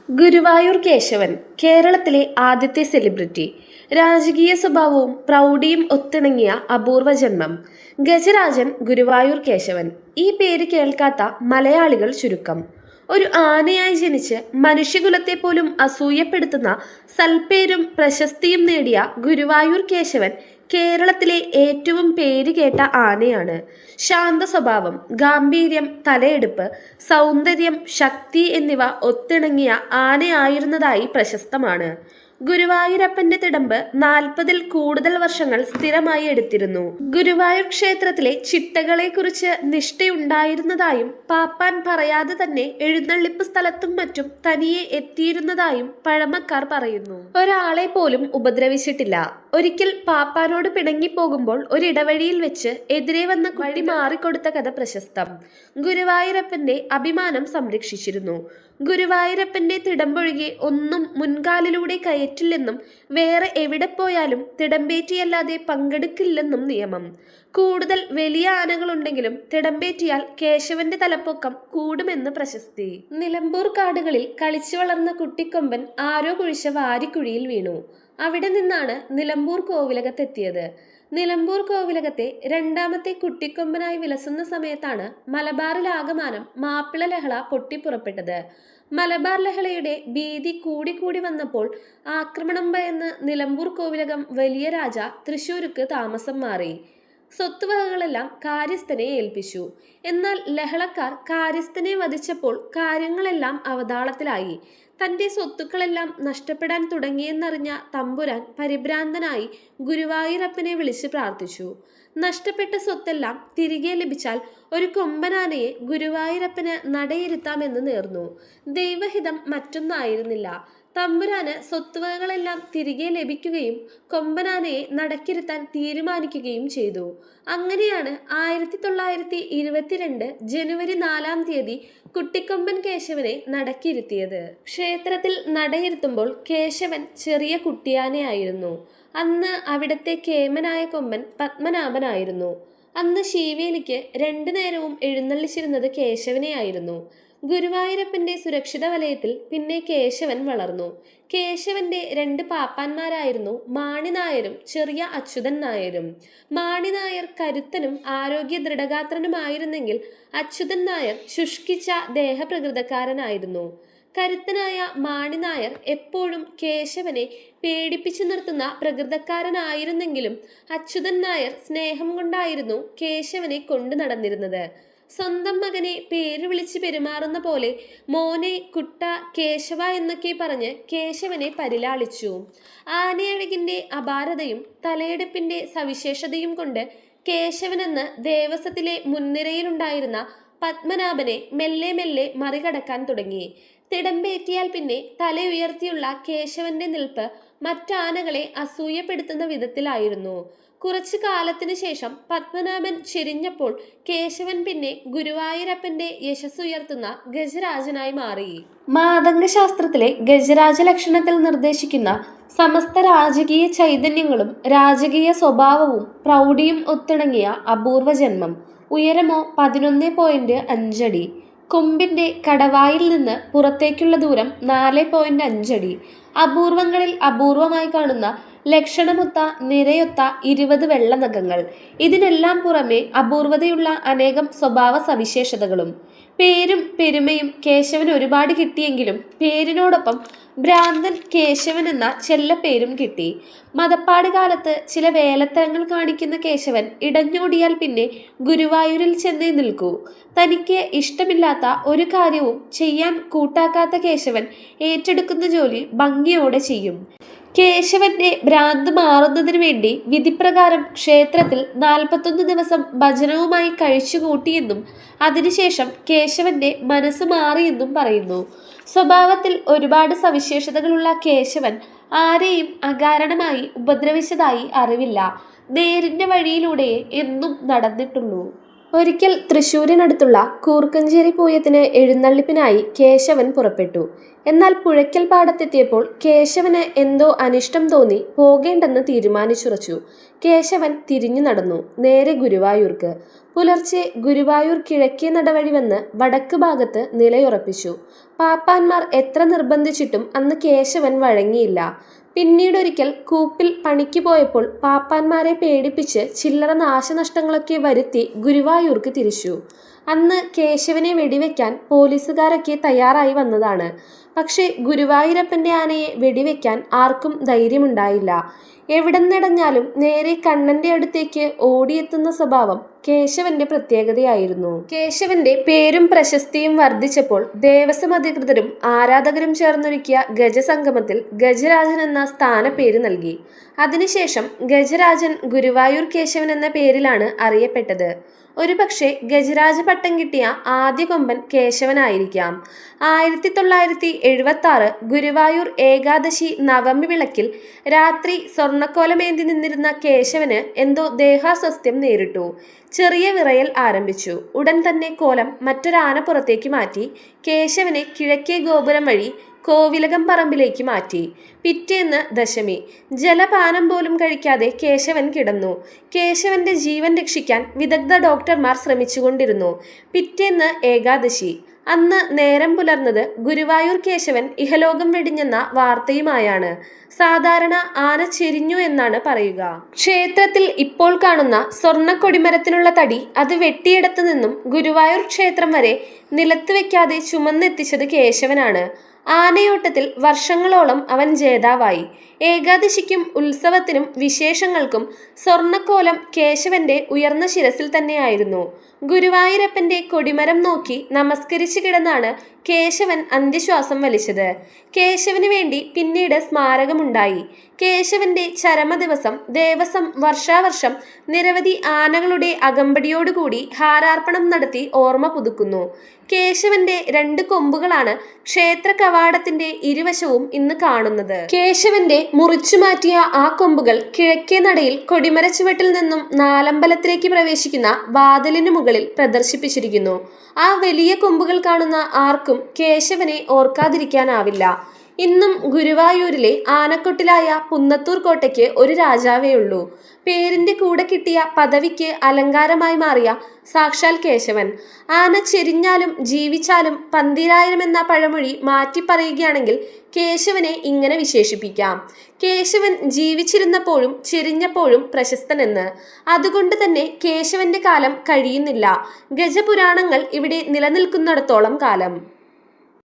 ഗുരുവായൂർ കേശവൻ കേരളത്തിലെ ആദ്യത്തെ സെലിബ്രിറ്റി. രാജകീയ സ്വഭാവവും പ്രൗഢിയും ഒത്തിണങ്ങിയ അപൂർവ ജന്മം. ഗജരാജൻ ഗുരുവായൂർ കേശവൻ. ഈ പേര് കേൾക്കാത്ത മലയാളികൾ ചുരുക്കം. ഒരു ആനയായി ജനിച്ച് മനുഷ്യകുലത്തെ പോലും അസൂയപ്പെടുത്തുന്ന സൽപ്പേരും പ്രശസ്തിയും നേടിയ ഗുരുവായൂർ കേശവൻ കേരളത്തിലെ ഏറ്റവും പേരുകേട്ട ആനയാണ്. ശാന്ത സ്വഭാവം, ഗാംഭീര്യം, തലയെടുപ്പ്, സൗന്ദര്യം, ശക്തി എന്നിവ ഒത്തിണങ്ങിയ ആനയായിരുന്നതായി പ്രശസ്തമാണ്. ഗുരുവായൂരപ്പന്റെ തിടമ്പ് 40-ൽ കൂടുതൽ വർഷങ്ങൾ സ്ഥിരമായി എടുത്തിരുന്നു. ഗുരുവായൂർ ക്ഷേത്രത്തിലെ ചിട്ടകളെക്കുറിച്ച് നിഷ്ഠയുണ്ടായിരുന്നതായും പാപ്പാൻ പറയാതെ തന്നെ എഴുന്നള്ളിപ്പ് സ്ഥലത്തും മറ്റും തനിയെ എത്തിയിരുന്നതായും പഴമക്കാർ പറയുന്നു. ഒരാളെ പോലും ഉപദ്രവിച്ചിട്ടില്ല. ഒരിക്കൽ പാപ്പാനോട് പിണങ്ങിപ്പോകുമ്പോൾ ഒരിടവഴിയിൽ വെച്ച് എതിരെ വന്ന വഴി മാറിക്കൊടുത്ത കഥ പ്രശസ്തം. ഗുരുവായൂരപ്പന്റെ അഭിമാനം സംരക്ഷിച്ചിരുന്നു. ഗുരുവായൂരപ്പന്റെ തിടമ്പൊഴികെ ഒന്നും മുൻകാലിലൂടെ കയറ്റില്ലെന്നും വേറെ എവിടെ പോയാലും തിടമ്പേറ്റിയല്ലാതെ പങ്കെടുക്കില്ലെന്നും നിയമം. കൂടുതൽ വലിയ ആനകളുണ്ടെങ്കിലും തിടമ്പേറ്റിയാൽ കേശവന്റെ തലപ്പൊക്കം കൂടുമെന്ന് പ്രശസ്തി. നിലമ്പൂർ കാടുകളിൽ കളിച്ചു വളർന്ന കുട്ടിക്കൊമ്പൻ ആരോ കുഴിച്ച വാരിക്കുഴിയിൽ വീണു. അവിടെ നിന്നാണ് നിലമ്പൂർ കോവിലകത്തെത്തിയത്. നിലമ്പൂർ കോവിലകത്തെ രണ്ടാമത്തെ കുട്ടിക്കൊമ്പനായി വിലസുന്ന സമയത്താണ് മലബാറിലാകമാനം മാപ്പിള ലഹള പൊട്ടിപ്പുറപ്പെട്ടത്. മലബാർ ലഹളയുടെ ഭീതി കൂടി വന്നപ്പോൾ ആക്രമണം ഭയന്ന് നിലമ്പൂർ കോവിലകം വലിയ രാജ തൃശ്ശൂർക്ക് താമസം മാറി. സ്വത്തുവകകളെല്ലാം കാര്യസ്ഥനെ ഏൽപ്പിച്ചു. എന്നാൽ ലഹളക്കാർ കാര്യസ്ഥനെ വധിച്ചപ്പോൾ കാര്യങ്ങളെല്ലാം അവതാളത്തിലായി. തന്റെ സ്വത്തുക്കളെല്ലാം നഷ്ടപ്പെടാൻ തുടങ്ങിയെന്നറിഞ്ഞ തമ്പുരാൻ പരിഭ്രാന്തനായി ഗുരുവായൂരപ്പനെ വിളിച്ച് പ്രാർത്ഥിച്ചു. നഷ്ടപ്പെട്ട സ്വത്തെല്ലാം തിരികെ ലഭിച്ചാൽ ഒരു കൊമ്പനാനയെ ഗുരുവായൂരപ്പന് നടയിരുത്താമെന്ന് നേർന്നു. ദൈവഹിതം മറ്റൊന്നായിരുന്നില്ല. തമ്പുരാന് സ്വത്തുവകകളെല്ലാം തിരികെ ലഭിക്കുകയും കൊമ്പനാനയെ നടക്കിരുത്താൻ തീരുമാനിക്കുകയും ചെയ്തു. അങ്ങനെയാണ് 1922 ജനുവരി 4-ാം തീയതി കുട്ടിക്കൊമ്പൻ കേശവനെ നടക്കിരുത്തിയത്. ക്ഷേത്രത്തിൽ നടയിരുത്തുമ്പോൾ കേശവൻ ചെറിയ കുട്ടിയാനയായിരുന്നു. അന്ന് അവിടത്തെ കേമനായ കൊമ്പൻ പത്മനാഭനായിരുന്നു. അന്ന് ശീവേലിക്ക് 2 നേരവും എഴുന്നള്ളിച്ചിരുന്നത് കേശവനെയായിരുന്നു. ഗുരുവായൂരപ്പന്റെ സുരക്ഷിത വലയത്തിൽ പിന്നെ കേശവൻ വളർന്നു. കേശവന്റെ 2 പാപ്പാന്മാരായിരുന്നു മാണിനായരും ചെറിയ അച്യുതൻ നായരും. മാണിനായർ കരുത്തനും ആരോഗ്യ ദൃഢഗാത്രനുമായിരുന്നെങ്കിൽ അച്യുതൻ നായർ ശുഷ്കിച്ച ദേഹപ്രകൃതക്കാരനായിരുന്നു. കരുത്തനായ മാണിനായർ എപ്പോഴും കേശവനെ പേടിപ്പിച്ചു നിർത്തുന്ന പ്രകൃതക്കാരനായിരുന്നെങ്കിലും അച്യുതൻ നായർ സ്നേഹം കൊണ്ടായിരുന്നു കേശവനെ കൊണ്ടു നടന്നിരുന്നത്. സ്വന്തം മകനെ പേര് വിളിച്ച് പെരുമാറുന്ന പോലെ മോനെ, കുട്ട, കേശവ എന്നൊക്കെ പറഞ്ഞ് കേശവനെ പരിലാളിച്ചു. ആനയഴകിന്റെ അപാരതയും തലയെടുപ്പിന്റെ സവിശേഷതയും കൊണ്ട് കേശവനെന്ന് ദേവസ്വത്തിലെ മുൻനിരയിലുണ്ടായിരുന്ന പത്മനാഭനെ മെല്ലെ മെല്ലെ മറികടക്കാൻ തുടങ്ങി. തിടമ്പേറ്റിയാൽ പിന്നെ തലയുയർത്തിയുള്ള കേശവന്റെ നിൽപ്പ് മറ്റാനകളെ അസൂയപ്പെടുത്തുന്ന വിധത്തിലായിരുന്നു. കുറച്ചു കാലത്തിനു ശേഷം പത്മനാഭൻ ചെരിഞ്ഞപ്പോൾ കേശവൻ പിന്നെ ഗുരുവായൂരപ്പന്റെ യശസ്സുയർത്തുന്ന ഗജരാജനായി മാറി. മാതംഗശാസ്ത്രത്തിലെ ഗജരാജ ലക്ഷണത്തിൽ നിർദ്ദേശിക്കുന്ന സമസ്ത രാജകീയ ചൈതന്യങ്ങളും രാജകീയ സ്വഭാവവും പ്രൗഢിയും ഒത്തിണങ്ങിയ അപൂർവ ജന്മം. ഉയരമോ 11.5 അടി. കൊമ്പിന്റെ കടവായിൽ നിന്ന് പുറത്തേക്കുള്ള ദൂരം 4.5 അടി. അപൂർവങ്ങളിൽ അപൂർവമായി കാണുന്ന ലക്ഷണമൊത്ത നിരയൊത്ത 20 വെള്ള നഖങ്ങൾ. ഇതിനെല്ലാം പുറമെ അപൂർവതയുള്ള അനേകം സ്വഭാവ സവിശേഷതകളും. പേരും പെരുമയും കേശവന് ഒരുപാട് കിട്ടിയെങ്കിലും പേരിനോടൊപ്പം ഭ്രാന്തൻ കേശവൻ എന്ന ചെല്ലപ്പേരും കിട്ടി. മതപ്പാട് കാലത്ത് ചില വേലത്തരങ്ങൾ കാണിക്കുന്ന കേശവൻ ഇടഞ്ഞോടിയാൽ പിന്നെ ഗുരുവായൂരിൽ ചെന്നേ നിൽക്കൂ. തനിക്ക് ഇഷ്ടമില്ലാത്ത ഒരു കാര്യവും ചെയ്യാൻ കൂട്ടാക്കാത്ത കേശവൻ ഏറ്റെടുക്കുന്ന ജോലി ഭംഗിയോടെ ചെയ്യും. കേശവന്റെ ഭ്രാന്ത് മാറുന്നതിന് വേണ്ടി വിധിപ്രകാരം ക്ഷേത്രത്തിൽ 41 ദിവസം ഭജനവുമായി കഴിച്ചുകൂട്ടിയെന്നും അതിനുശേഷം കേശവന്റെ മനസ്സ് മാറിയെന്നും പറയുന്നു. സ്വഭാവത്തിൽ ഒരുപാട് സവിശേഷതകളുള്ള കേശവൻ ആരെയും അകാരണമായി ഉപദ്രവിച്ചതായി അറിവില്ല. നേരിന്റെ വഴിയിലൂടെ എന്നും നടന്നിട്ടുള്ളൂ. ഒരിക്കൽ തൃശ്ശൂരിനടുത്തുള്ള കൂർക്കഞ്ചേരി പൂയത്തിന് എഴുന്നള്ളിപ്പിനായി കേശവൻ പുറപ്പെട്ടു. എന്നാൽ പുഴയ്ക്കൽ പാടത്തെത്തിയപ്പോൾ കേശവന് എന്തോ അനിഷ്ടം തോന്നി പോകേണ്ടെന്ന് തീരുമാനിച്ചുറച്ചു. കേശവൻ തിരിഞ്ഞു നടന്നു നേരെ ഗുരുവായൂർക്ക്. പുലർച്ചെ ഗുരുവായൂർ കിഴക്കേ നടവഴി വന്ന് വടക്ക് ഭാഗത്ത് നിലയുറപ്പിച്ചു. പാപ്പാന്മാർ എത്ര നിർബന്ധിച്ചിട്ടും അന്ന് കേശവൻ വഴങ്ങിയില്ല. പിന്നീടൊരിക്കൽ കൂപ്പിൽ പണിക്ക് പോയപ്പോൾ പാപ്പാന്മാരെ പേടിപ്പിച്ച് ചില്ലറ നാശനഷ്ടങ്ങളൊക്കെ വരുത്തി ഗുരുവായൂർക്ക് തിരിച്ചു. അന്ന് കേശവനെ വെടിവെക്കാൻ പോലീസുകാരൊക്കെ തയ്യാറായി വന്നതാണ്. പക്ഷേ ഗുരുവായൂരപ്പൻ്റെ ആനയെ വെടിവെക്കാൻ ആർക്കും ധൈര്യമുണ്ടായില്ല. എവിടെന്നിടഞ്ഞാലും നേരെ കണ്ണന്റെ അടുത്തേക്ക് ഓടിയെത്തുന്ന സ്വഭാവം കേശവന്റെ പ്രത്യേകതയായിരുന്നു. കേശവന്റെ പേരും പ്രശസ്തിയും വർദ്ധിച്ചപ്പോൾ ദേവസ്വം അധികൃതരും ആരാധകരും ചേർന്നൊരുക്കിയ ഗജസംഗമത്തിൽ ഗജരാജൻ എന്ന സ്ഥാനപ്പേര് നൽകി. അതിനുശേഷം ഗജരാജൻ ഗുരുവായൂർ കേശവൻ എന്ന പേരിലാണ് അറിയപ്പെട്ടത്. ഒരുപക്ഷെ ഗജരാജ പട്ടം കിട്ടിയ ആദ്യ കൊമ്പൻ കേശവനായിരിക്കാം. 1976 ഗുരുവായൂർ ഏകാദശി നവമി വിളക്കിൽ രാത്രി സ്വർണ്ണക്കോലമേന്തി നിന്നിരുന്ന കേശവന് എന്തോ ദേഹാസ്വാസ്ഥ്യം നേരിട്ടു. ചെറിയ വിറയൽ ആരംഭിച്ചു. ഉടൻ തന്നെ കോലം മറ്റൊരാനപ്പുറത്തേക്ക് മാറ്റി കേശവനെ കിഴക്കേ ഗോപുരം വഴി കോവിലകം പറമ്പിലേക്ക് മാറ്റി. പിറ്റേന്ന് ദശമി. ജലപാനം പോലും കഴിക്കാതെ കേശവൻ കിടന്നു. കേശവന്റെ ജീവൻ രക്ഷിക്കാൻ വിദഗ്ധ ഡോക്ടർമാർ ശ്രമിച്ചുകൊണ്ടിരുന്നു. പിറ്റേന്ന് ഏകാദശി. അന്ന് നേരം പുലർന്നത് ഗുരുവായൂർ കേശവൻ ഇഹലോകം വെടിഞ്ഞെന്ന വാർത്തയുമായാണ്. സാധാരണ ആന ചെരിഞ്ഞു എന്നാണ് പറയുക. ക്ഷേത്രത്തിൽ ഇപ്പോൾ കാണുന്ന സ്വർണ്ണ കൊടിമരത്തിനുള്ള തടി അത് വെട്ടിയിടത്തു നിന്നും ഗുരുവായൂർ ക്ഷേത്രം വരെ നിലത്ത് വെക്കാതെ ചുമന്നെത്തിച്ചത് കേശവനാണ്. ആനയോട്ടത്തിൽ വർഷങ്ങളോളം അവൻ ജേതാവായി. ഏകാദശിക്കും ഉത്സവത്തിനും വിശേഷങ്ങൾക്കും സ്വർണ്ണക്കോലം കേശവന്റെ ഉയർന്ന ശിരസിൽ തന്നെയായിരുന്നു. ഗുരുവായൂരപ്പന്റെ കൊടിമരം നോക്കി നമസ്കരിച്ചു കിടന്നാണ് കേശവൻ അന്ത്യശ്വാസം വലിച്ചത്. കേശവന് വേണ്ടി പിന്നീട് സ്മാരകമുണ്ടായി. കേശവന്റെ ചരമ ദിവസം ദേവസ്വം വർഷാവർഷം നിരവധി ആനകളുടെ അകമ്പടിയോടുകൂടി ഹാരാർപ്പണം നടത്തി ഓർമ്മ പുതുക്കുന്നു. കേശവന്റെ 2 കൊമ്പുകളാണ് ക്ഷേത്ര കവാടത്തിന്റെ ഇരുവശവും ഇന്ന് കാണുന്നത്. കേശവന്റെ മുറിച്ചുമാറ്റിയ ആ കൊമ്പുകൾ കിഴക്കേ നടയിൽ കൊടിമര ചുവട്ടിൽ നിന്നും നാലമ്പലത്തിലേക്ക് പ്രവേശിക്കുന്ന വാതിലിനു മുകളിൽ പ്രദർശിപ്പിച്ചിരിക്കുന്നു. ആ വലിയ കൊമ്പുകൾ കാണുന്ന ആർക്കും കേശവനെ ഓർക്കാതിരിക്കാനാവില്ല. ഇന്നും ഗുരുവായൂരിലെ ആനക്കൊട്ടിലായ പുന്നത്തൂർ കോട്ടയ്ക്ക് ഒരു രാജാവേ ഉള്ളൂ. പേരിന്റെ കൂടെ കിട്ടിയ പദവിക്ക് അലങ്കാരമായി മാറിയ സാക്ഷാൽ കേശവൻ. ആന ചെരിഞ്ഞാലും ജീവിച്ചാലും 12000 എന്ന പഴമൊഴി മാറ്റി പറയുകയാണെങ്കിൽ കേശവനെ ഇങ്ങനെ വിശേഷിപ്പിക്കാം: കേശവൻ ജീവിച്ചിരുന്നപ്പോഴും ചെരിഞ്ഞപ്പോഴും പ്രശസ്തനെന്ന്. അതുകൊണ്ട് തന്നെ കേശവന്റെ കാലം കഴിയുന്നില്ല. ഗജപുരാണങ്ങൾ ഇവിടെ നിലനിൽക്കുന്നിടത്തോളം കാലം.